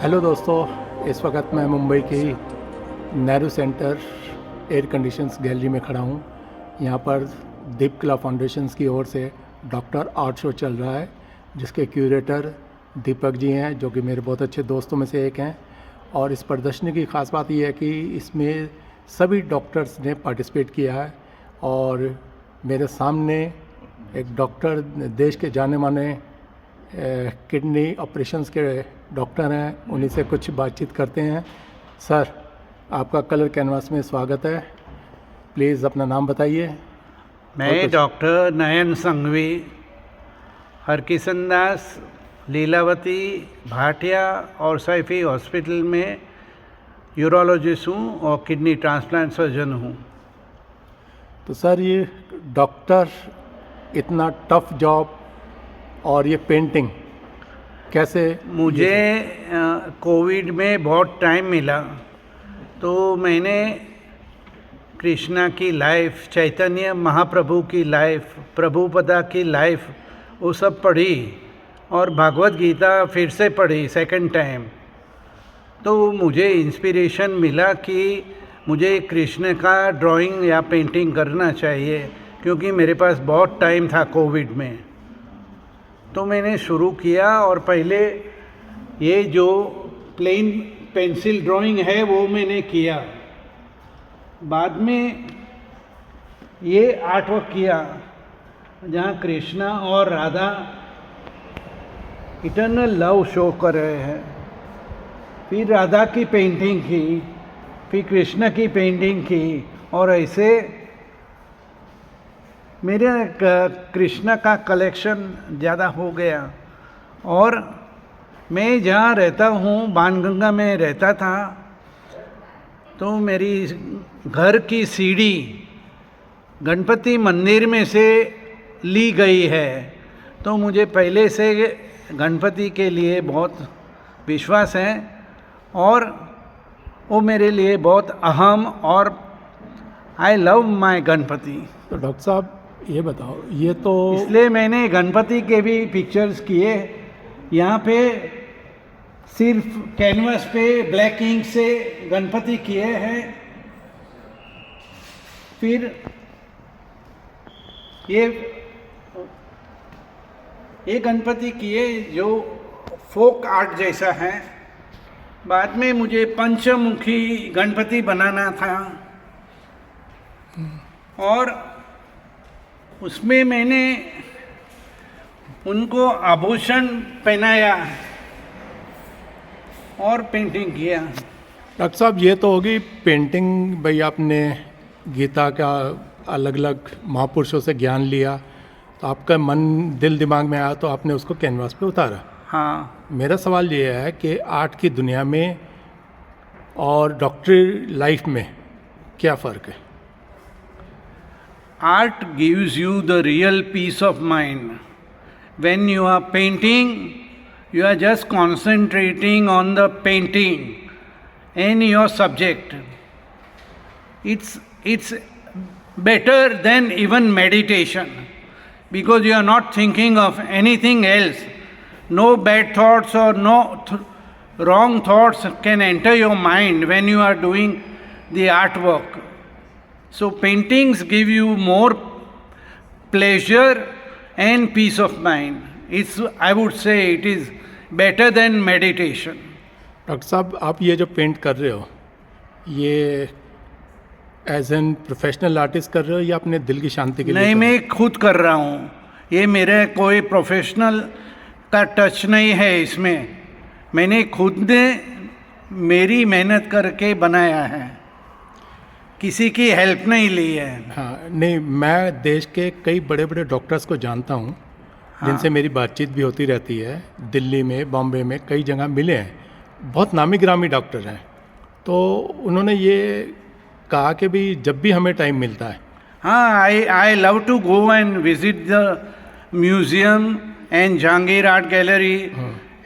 Hello दोस्तों, इस वक्त मैं मुंबई की Nehru centre air conditions gallery में खड़ा हूँ। यहाँ पर दीप कला फाउंडेशंस की ओर से डॉक्टर आर्ट शो चल रहा है, जिसके क्यूरेटर दीपक जी हैं, जो कि मेरे बहुत अच्छे दोस्तों में से एक हैं। और इस प्रदर्शनी की ख़ास बात यह है कि इसमें सभी डॉक्टर्स ने पार्टिसिपेट किया है। और मेरे सामने एक डॉक्टर, देश के जाने माने किडनी ऑपरेशंस के डॉक्टर हैं, उन्हीं से कुछ बातचीत करते हैं। सर, आपका कलर कैनवास में स्वागत है। प्लीज़ अपना नाम बताइए। मैं डॉक्टर नयन संघवी, हरकिशन दास, लीलावती, भाटिया और सैफी हॉस्पिटल में यूरोलॉजिस्ट हूँ और किडनी ट्रांसप्लांट सर्जन हूँ। तो सर, ये डॉक्टर इतना टफ जॉब और ये पेंटिंग कैसे? मुझे कोविड में बहुत टाइम मिला, तो मैंने कृष्णा की लाइफ, चैतन्य महाप्रभु की लाइफ, प्रभुपदा की लाइफ, वो सब पढ़ी और भागवत गीता फिर से पढ़ी सेकंड टाइम। तो मुझे इंस्पिरेशन मिला कि मुझे कृष्ण का ड्राइंग या पेंटिंग करना चाहिए, क्योंकि मेरे पास बहुत टाइम था कोविड में। तो मैंने शुरू किया और पहले ये जो प्लेन पेंसिल ड्राइंग है वो मैंने किया। बाद में ये आर्टवर्क किया जहाँ कृष्णा और राधा इटर्नल लव शो कर रहे हैं। फिर राधा की पेंटिंग की, फिर कृष्ण की पेंटिंग की, और ऐसे मेरे कृष्ण का कलेक्शन ज़्यादा हो गया। और मैं जहाँ रहता हूँ, बाणगंगा में रहता था, तो मेरी घर की सीढ़ी गणपति मंदिर में से ली गई है। तो मुझे पहले से गणपति के लिए बहुत विश्वास है और वो मेरे लिए बहुत अहम, और आई लव माय गणपति। तो डॉक्टर साहब, ये बताओ, ये तो इसलिए मैंने गणपति के भी पिक्चर्स किए। यहाँ पे सिर्फ कैनवस पे ब्लैक इंक से गणपति किए हैं। फिर ये गणपति किए जो फोक आर्ट जैसा है। बाद में मुझे पंचमुखी गणपति बनाना था और उसमें मैंने उनको आभूषण पहनाया और पेंटिंग किया। डॉक्टर साहब, ये तो होगी पेंटिंग। भाई, आपने गीता का अलग अलग महापुरुषों से ज्ञान लिया, तो आपका मन दिल दिमाग में आया, तो आपने उसको कैनवास पे उतारा। हाँ, मेरा सवाल ये है कि आर्ट की दुनिया में और डॉक्टरी लाइफ में क्या फ़र्क है? art gives you the real peace of mind. When you are painting, you are just concentrating on the painting and your subject. It's better than even meditation, because you are not thinking of anything else. No bad thoughts or no wrong thoughts can enter your mind when you are doing the artwork. So paintings give you more pleasure and peace of mind. I would say it is better than meditation. Doctor साहब, आप ये जो paint कर रहे हो, ये as an professional artist कर रहे हो या अपने दिल की शांति के लिए? नहीं, मैं खुद कर रहा हूँ। ये मेरे कोई प्रोफेशनल का टच नहीं है इसमें। मैंने खुद ने मेरी मेहनत करके बनाया है, किसी की हेल्प नहीं ली है। हाँ, नहीं, मैं देश के कई बड़े बड़े डॉक्टर्स को जानता हूँ, जिनसे मेरी बातचीत भी होती रहती है। दिल्ली में, बॉम्बे में कई जगह मिले हैं, बहुत नामी गिरामी डॉक्टर हैं। तो उन्होंने ये कहा कि भी जब भी हमें टाइम मिलता है। हाँ, I love to go and visit the museum and Jahangir art gallery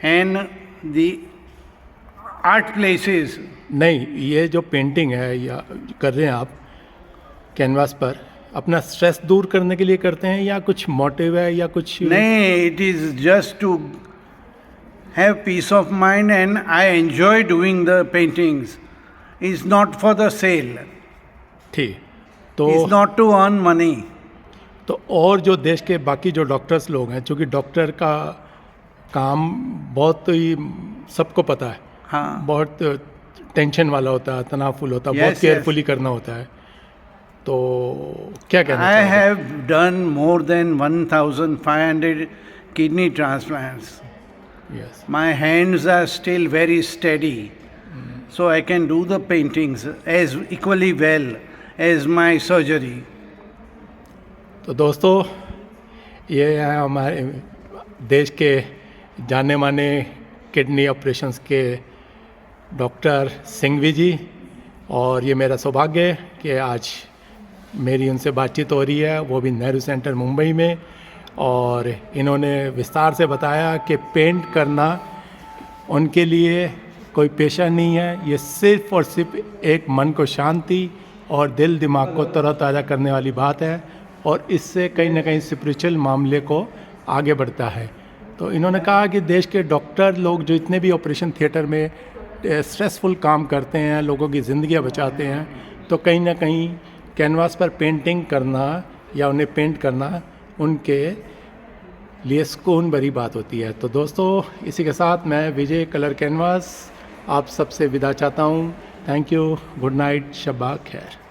and the art places. नहीं, ये जो पेंटिंग है या कर रहे हैं आप कैनवास पर, अपना स्ट्रेस दूर करने के लिए करते हैं या कुछ मोटिव है या कुछ? नहीं, it is just to have peace of mind and I enjoy doing the paintings. It's not for the sale. ठीक तो It's not to earn money. तो और जो देश के बाकी जो डॉक्टर्स लोग हैं, चूँकि डॉक्टर का काम बहुत ही सबको पता है, हाँ, बहुत टेंशन वाला होता है, तनावफुल होता है, Yes, बहुत yes. केयरफुली करना होता है। तो क्या कहना I चाहोगे? have done more than 1,500 kidney transplants. Yes. My hands are still very steady, so I can do the paintings as equally well as my surgery. तो दोस्तों, ये है हमारे देश के जाने माने किडनी ऑपरेशंस के डॉक्टर सिंघवी जी, और ये मेरा सौभाग्य है कि आज मेरी उनसे बातचीत हो रही है, वो भी नेहरू सेंटर मुंबई में। और इन्होंने विस्तार से बताया कि पेंट करना उनके लिए कोई पेशा नहीं है, ये सिर्फ़ और सिर्फ एक मन को शांति और दिल दिमाग को तरोताज़ा करने वाली बात है, और इससे कहीं ना कहीं स्पिरिचुअल मामले को आगे बढ़ता है। तो इन्होंने कहा कि देश के डॉक्टर लोग जो इतने भी ऑपरेशन थिएटर में स्ट्रेसफुल काम करते हैं, लोगों की ज़िंदगियां बचाते हैं, तो कहीं ना कहीं कैनवास पर पेंटिंग करना या उन्हें पेंट करना उनके लिए सुकून भरी बात होती है। तो दोस्तों, इसी के साथ मैं विजय कलर कैनवास आप सबसे विदा चाहता हूँ। थैंक यू, गुड नाइट, शब्बा खैर।